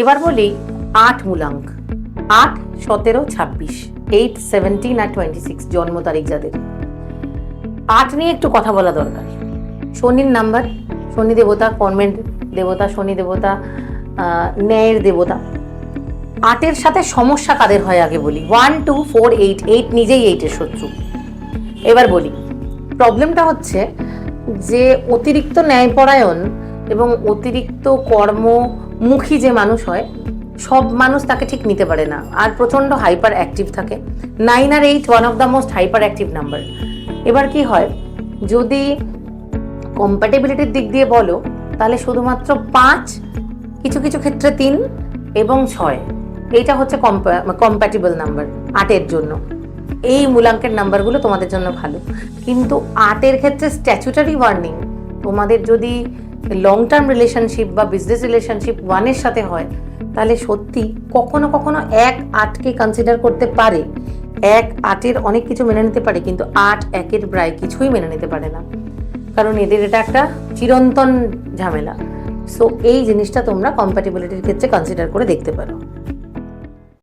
এবার বলি 8 মূলাঙ্ক, 8, 17, 26, 8, 17 আর 26 জন্ম তারিখ যাদের। 8 নিয়ে একটু কথা বলা দরকার। শনির নাম্বার, শনি দেবতা কর্মের দেবতা, শনি দেবতা ন্যায়ের দেবতা। 8-এর সাথে সমস্যা কাদের হয় আগে বলি। 1, 2, 4, 8, 8 নিজেই 8-এর শত্রু। এবার বলি প্রবলেমটা হচ্ছে যে অতিরিক্ত ন্যায়পরায়ণ এবং অতিরিক্ত কর্মমুখী যে মানুষ হয়, সব মানুষ তাকে ঠিক নিতে পারে না, আর প্রচণ্ড হাইপার অ্যাক্টিভ থাকে। 9 আর 8 one of the most hyper active number. এবার কি হয়, যদি কম্প্যাটেবিলিটির দিক দিয়ে বলো তাহলে শুধুমাত্র 5, কিছু কিছু ক্ষেত্রে 3 এবং 6, এইটা হচ্ছে কম্প্যাটেবল নাম্বার 8-এর জন্য। এই মূলাঙ্কের নাম্বারগুলো তোমাদের জন্য ভালো, কিন্তু 8-এর ক্ষেত্রে স্ট্যাচুটারি ওয়ার্নিং। তোমাদের যদি লং টার্ম রিলেশনশিপ বা বিজনেস রিলেশনশিপ 1-এর সাথে হয়, তাহলে সত্যি কখনো কখনো 1-8কে কনসিডার করতে পারে। 1-8-এর অনেক কিছু মেনে নিতে পারে, কিন্তু 8-1-এর প্রায় কিছুই মেনে নিতে পারে না, কারণ এদের এটা একটা চিরন্তন ঝামেলা। সো এই জিনিসটা তোমরা কম্প্যাটেবিলিটির ক্ষেত্রে কনসিডার করে দেখতে পারো।